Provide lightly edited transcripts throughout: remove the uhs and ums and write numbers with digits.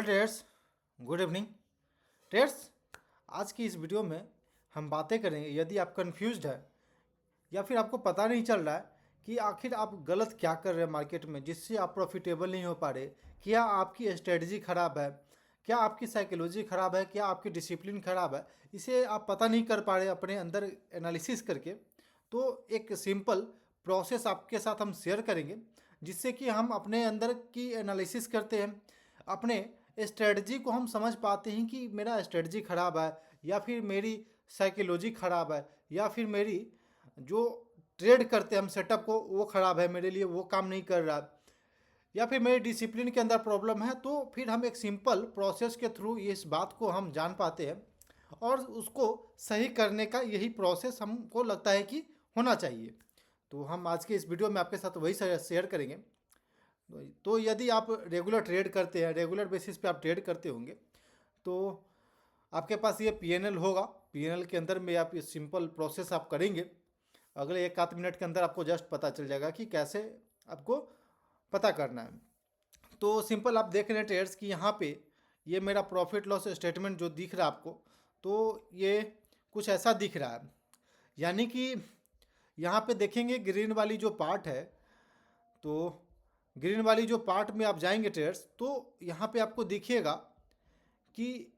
Traders, good evening traders. आज की इस वीडियो में हम बातें करेंगे। यदि आप कंफ्यूज्ड है या फिर आपको पता नहीं चल रहा है कि आखिर आप गलत क्या कर रहे हैं मार्केट में जिससे आप प्रॉफिटेबल नहीं हो पा रहे, क्या आपकी स्ट्रेटजी खराब है, क्या आपकी साइकोलॉजी खराब है, क्या आपकी डिसिप्लिन खराब है, इसे आप पता नहीं कर पा रहे अपने अंदर एनालिसिस करके, तो एक सिंपल प्रोसेस आपके साथ हम शेयर करेंगे जिससे कि हम अपने अंदर की एनालिसिस करते हैं, अपने स्ट्रेटजी को हम समझ पाते हैं कि मेरा स्ट्रेटजी ख़राब है या फिर मेरी साइकोलॉजी ख़राब है या फिर मेरी जो ट्रेड करते हैं हम सेटअप को वो ख़राब है, मेरे लिए वो काम नहीं कर रहा, या फिर मेरे डिसिप्लिन के अंदर प्रॉब्लम है। तो फिर हम एक सिंपल प्रोसेस के थ्रू इस बात को हम जान पाते हैं और उसको सही करने का यही प्रोसेस हमको लगता है कि होना चाहिए। तो हम आज के इस वीडियो में आपके साथ वही शेयर करेंगे। तो यदि आप रेगुलर ट्रेड करते हैं, रेगुलर बेसिस पे आप ट्रेड करते होंगे, तो आपके पास ये पीएनएल होगा। पीएनएल के अंदर में आप ये सिंपल प्रोसेस आप करेंगे, अगले एक आध मिनट के अंदर आपको जस्ट पता चल जाएगा कि कैसे आपको पता करना है। तो सिंपल आप देख रहे हैं ट्रेडर्स कि यहाँ पे ये मेरा प्रॉफिट लॉस स्टेटमेंट जो दिख रहा है आपको, तो ये कुछ ऐसा दिख रहा है। यानी कि यहाँ पे देखेंगे ग्रीन वाली जो पार्ट है, तो ग्रीन वाली जो पार्ट में आप जाएंगे ट्रेडर्स, तो यहाँ पे आपको दिखिएगा कि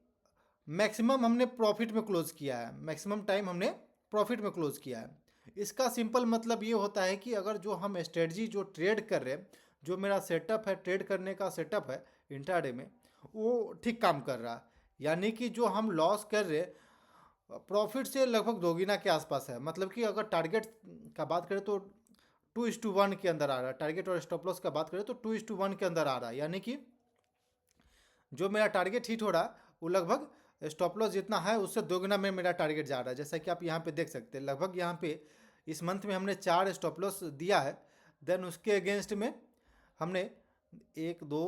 मैक्सिमम हमने प्रॉफिट में क्लोज किया है, मैक्सिमम टाइम हमने प्रॉफिट में क्लोज किया है। इसका सिंपल मतलब ये होता है कि अगर जो हम स्ट्रेटजी जो ट्रेड कर रहे हैं, जो मेरा सेटअप है, ट्रेड करने का सेटअप है इंट्राडे में, वो ठीक काम कर रहा है। यानी कि जो हम लॉस कर रहे हैं प्रॉफिट से लगभग दोगुना के आसपास है। मतलब कि अगर टारगेट का बात करें तो 2:1 के अंदर आ रहा है। टारगेट और स्टॉप लॉस का बात करें तो 2:1 के अंदर आ रहा है। यानी कि जो मेरा टारगेट हिट हो रहा है वो लगभग स्टॉप लॉस जितना है उससे दोगुना में मेरा टारगेट जा रहा है। जैसा कि आप यहाँ पे देख सकते हैं, लगभग यहाँ पे इस मंथ में हमने 4 स्टॉप लॉस दिया है। देन उसके अगेंस्ट में हमने 1 2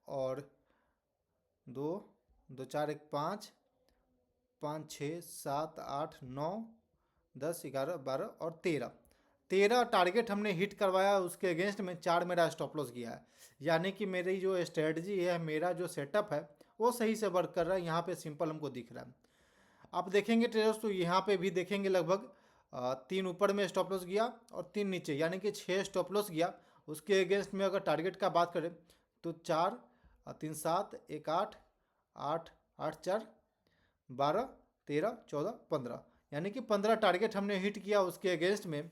और 2 2 4 1 5 5 6 7 8 9 10 11 12 और 13 टारगेट हमने हिट करवाया। उसके अगेंस्ट में 4 मेरा स्टॉप लॉस गया है। यानी कि मेरी जो स्ट्रेटजी है, मेरा जो सेटअप है वो सही से वर्क कर रहा है। यहाँ पे सिंपल हमको दिख रहा है। आप देखेंगे ट्रेडर्स तो यहाँ पे भी देखेंगे लगभग 3 ऊपर में स्टॉप लॉस गया और 3 नीचे, यानी कि 6 स्टॉप लॉस गया। उसके अगेंस्ट में अगर टारगेट का बात करें तो 4 3 7 1 8 8 8 4 12 13 14 15, यानी कि 15 टारगेट हमने हिट किया। उसके अगेंस्ट में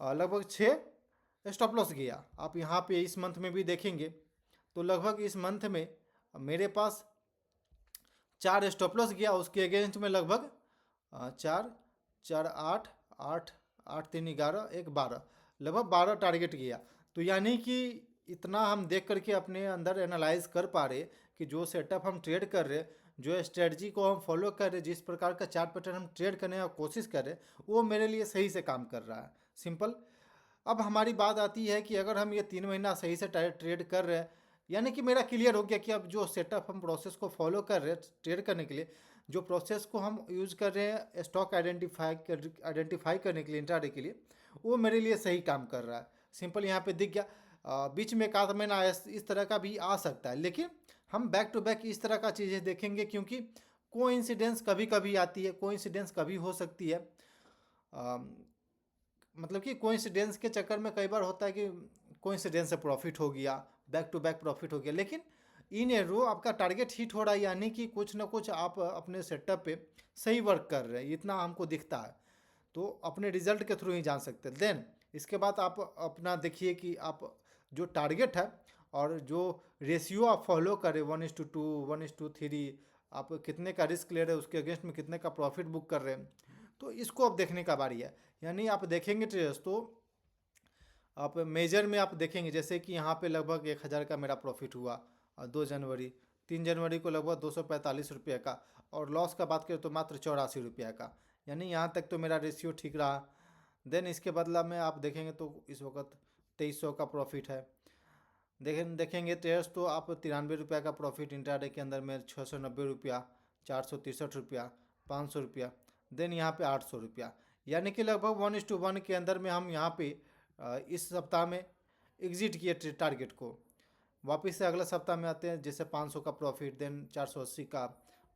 लगभग 6 स्टॉप लॉस गया। आप यहाँ पे इस मंथ में भी देखेंगे तो लगभग इस मंथ में मेरे पास 4 स्टॉप लॉस गया। उसके अगेंस्ट में लगभग 4 4 8 8 8 3 11 1 12, लगभग 12 टारगेट गया। तो यानी कि इतना हम देख करके अपने अंदर एनालाइज कर पा रहे कि जो सेटअप हम ट्रेड कर रहे, जो स्ट्रेटजी को हम फॉलो कर रहे, जिस प्रकार का चार्ट पैटर्न हम ट्रेड करने का कोशिश कर रहे, वो मेरे लिए सही से काम कर रहा है। सिंपल। अब हमारी बात आती है कि अगर हम ये 3 महीना सही से ट्रेड कर रहे हैं, यानी कि मेरा क्लियर हो गया कि अब जो सेटअप हम प्रोसेस को फॉलो कर रहे हैं ट्रेड करने के लिए, जो प्रोसेस को हम यूज़ कर रहे हैं स्टॉक आइडेंटिफाई करने के लिए, इंट्राडे के लिए, वो मेरे लिए सही काम कर रहा है। सिंपल यहाँ पे दिख गया। बीच में एक आध महीना इस तरह का भी आ सकता है, लेकिन हम बैक टू बैक इस तरह का चीज़ें देखेंगे क्योंकि कोइंसिडेंस कभी कभी आती है, कोइंसिडेंस कभी हो सकती है। मतलब कि कोइंसिडेंस के चक्कर में कई बार होता है कि कोइंसिडेंस से प्रॉफिट हो गया, बैक टू बैक प्रॉफिट हो गया, लेकिन इन ए रो आपका टारगेट हिट हो रहा है। यानी कि कुछ ना कुछ आप अपने सेटअप पे सही वर्क कर रहे हैं, इतना हमको दिखता है। तो अपने रिजल्ट के थ्रू ही जान सकते हैं। देन इसके बाद आप अपना देखिए कि आप जो टारगेट है और जो रेशियो आप फॉलो करें 1:2 1:3, आप कितने का रिस्क ले रहे हैं, उसके अगेंस्ट में कितने का प्रॉफिट बुक कर रहे हैं, तो इसको अब देखने का बारी है। यानी आप देखेंगे ट्रेडर्स तो आप मेजर में आप देखेंगे जैसे कि यहाँ पे लगभग 1,000 का मेरा प्रॉफिट हुआ 2 जनवरी, 3 जनवरी को लगभग 245 रुपये का, और लॉस का बात करें तो मात्र 84 रुपये का। यानी यहाँ तक तो मेरा रेशियो ठीक रहा। देन इसके बदला में आप देखेंगे तो इस वक्त 2300 का प्रॉफिट है। देखेंगे ट्रेडर्स तो आप 93 रुपये का प्रॉफिट इंट्राडे के अंदर में, 690 रुपया, 463 रुपया, 500 रुपया, देन यहाँ पे 800 रुपया। यानी कि लगभग 1:1 के अंदर में हम यहाँ पे इस सप्ताह में एग्जिट किए टारगेट को। वापस से अगला सप्ताह में आते हैं, जैसे 500 का प्रॉफिट, देन 480 का,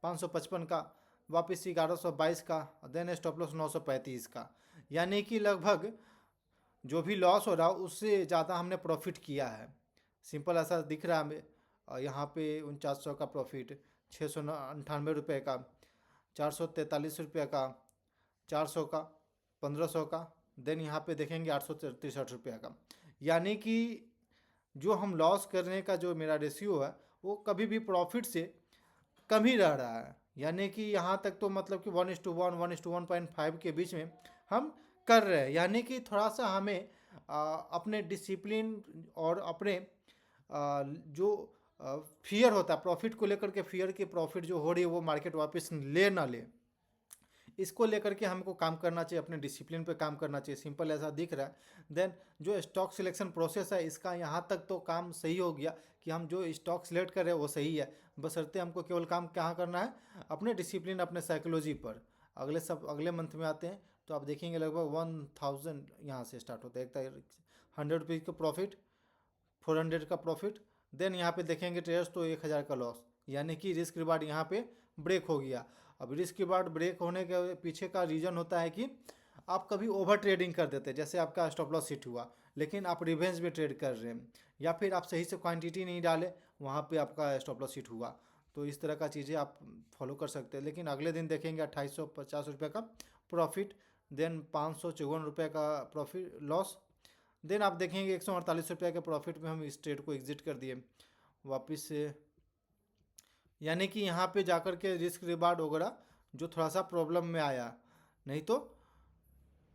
555 का, वापस 1122 का, देन स्टॉप लॉस 935 का। यानी कि लगभग जो भी लॉस हो रहा उससे ज़्यादा हमने प्रॉफिट किया है। सिंपल ऐसा दिख रहा है हमें। यहाँ पे 4900 का प्रॉफिट, 698 रुपये का, 443 रुपये का, 400 का, 1500 का, देन यहाँ पे देखेंगे 863 रुपये का। यानी कि जो हम लॉस करने का जो मेरा रेशियो है वो कभी भी प्रॉफिट से कम ही रह रहा है। यानी कि यहाँ तक तो मतलब कि 1:1, 1:1.5 के बीच में हम कर रहे हैं। यानी कि थोड़ा सा हमें अपने डिसिप्लिन और अपने जो फियर होता है प्रॉफिट को लेकर के, फियर की प्रॉफिट जो हो रही है वो मार्केट वापस ले ना ले, इसको लेकर के हमको काम करना चाहिए, अपने डिसिप्लिन पे काम करना चाहिए। सिंपल ऐसा दिख रहा है। देन जो स्टॉक सिलेक्शन प्रोसेस है इसका यहाँ तक तो काम सही हो गया कि हम जो स्टॉक सिलेक्ट कर रहे हैं वो सही है, बशर्ते हमको केवल काम कहाँ करना है, अपने डिसिप्लिन, अपने साइकोलॉजी पर। अगले मंथ में आते हैं तो आप देखेंगे लगभग 1000 यहाँ से स्टार्ट होता है। एक 100 रुपीज़ का प्रॉफिट, 400 का प्रॉफिट, देन यहाँ पे देखेंगे ट्रेडर्स तो 1000 का लॉस। यानी कि रिस्क रिवार्ड यहाँ पे ब्रेक हो गया। अब रिस्क रिवार्ड ब्रेक होने के पीछे का रीज़न होता है कि आप कभी ओवर ट्रेडिंग कर देते हैं, जैसे आपका स्टॉप लॉस हिट हुआ लेकिन आप रिवेंज में ट्रेड कर रहे हैं, या फिर आप सही से क्वांटिटी नहीं डाले, वहाँ पे आपका स्टॉप लॉस हिट हुआ। तो इस तरह का चीज़ें आप फॉलो कर सकते हैं। लेकिन अगले दिन देखेंगे 2850 रुपये का प्रॉफिट, देन 554 रुपये का प्रॉफिट लॉस, देन आप देखेंगे 148 रुपये के प्रॉफिट में हम इस ट्रेड को एग्जिट कर दिए वापस से। यानी कि यहाँ पे जाकर के रिस्क रिवार्ड वगैरह जो थोड़ा सा प्रॉब्लम में आया, नहीं तो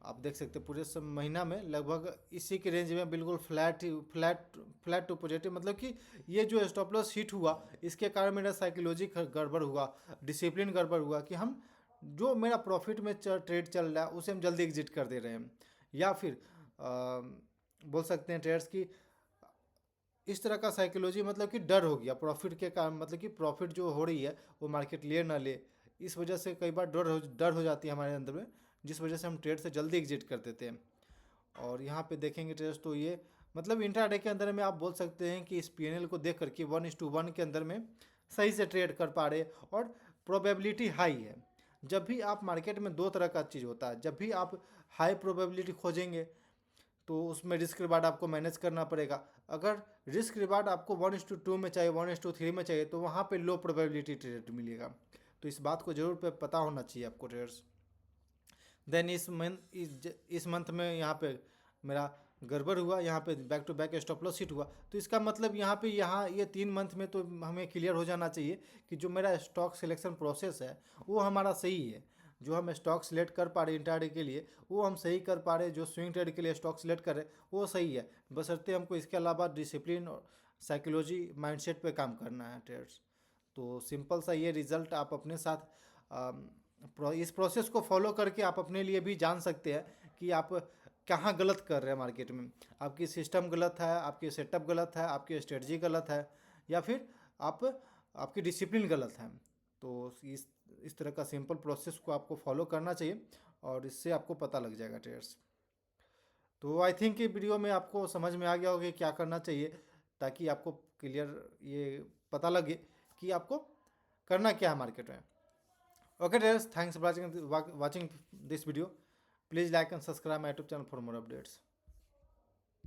आप देख सकते पूरे सब महीना में लगभग इसी के रेंज में बिल्कुल फ्लैट टू पॉजिटिव। मतलब कि ये जो स्टॉप लॉस हिट हुआ इसके कारण मेरा साइकोलॉजी गड़बड़ हुआ, डिसिप्लिन गड़बड़ हुआ कि हम जो मेरा प्रॉफिट में ट्रेड चल रहा है उसे हम जल्दी एग्जिट कर दे रहे हैं, या फिर बोल सकते हैं ट्रेडर्स की इस तरह का साइकोलॉजी, मतलब कि डर हो गया प्रॉफिट के कारण, मतलब कि प्रॉफिट जो हो रही है वो मार्केट ले ना ले, इस वजह से कई बार डर हो जाती है हमारे अंदर में, जिस वजह से हम ट्रेड से जल्दी एग्जिट कर देते हैं। और यहाँ पे देखेंगे ट्रेड्स तो ये मतलब इंट्राडे के अंदर में आप बोल सकते हैं कि इस पीएनएल को देख करके 1:1 के अंदर में सही से ट्रेड कर पा रहे, और प्रोबेबिलिटी हाई है। जब भी आप मार्केट में दो तरह का चीज़ होता है, जब भी आप हाई प्रोबेबिलिटी खोजेंगे तो उसमें रिस्क रिवार्ड आपको मैनेज करना पड़ेगा। अगर रिस्क रिवार्ड आपको 1:2 में चाहिए, 1:3 में चाहिए, तो वहाँ पे लो प्रोबेबिलिटी ट्रेड मिलेगा। तो इस बात को जरूर पता होना चाहिए आपको ट्रेडर्स। देन इस मंथ में यहाँ पे मेरा गड़बड़ हुआ, यहाँ पे back to back stop loss hit हुआ। तो इसका मतलब यहाँ ये 3 मंथ में तो हमें क्लियर हो जाना चाहिए कि जो मेरा स्टॉक सिलेक्शन प्रोसेस है वो हमारा सही है। जो हम स्टॉक सिलेक्ट कर पा रहे इंट्राडे के लिए वो हम सही कर पा रहे, जो स्विंग ट्रेड के लिए स्टॉक सिलेक्ट कर रहे वो सही है, बशर्ते हमको इसके अलावा डिसिप्लिन और साइकोलॉजी माइंडसेट पे काम करना है ट्रेडर्स। तो सिंपल सा ये रिज़ल्ट आप अपने साथ इस प्रोसेस को फॉलो करके आप अपने लिए भी जान सकते हैं कि आप कहाँ गलत कर रहे हैं मार्केट में। आपकी सिस्टम गलत है, आपकी सेटअप गलत है, आपकी स्ट्रेटजी गलत है, या फिर आपकी डिसिप्लिन गलत है। तो इस तरह का सिंपल प्रोसेस को आपको फॉलो करना चाहिए और इससे आपको पता लग जाएगा ट्रेडर्स। तो आई थिंक ये वीडियो में आपको समझ में आ गया होगा कि क्या करना चाहिए, ताकि आपको क्लियर ये पता लगे कि आपको करना क्या है मार्केट में। Okay guys, thanks for watching this video. Please like and subscribe my YouTube channel for more updates.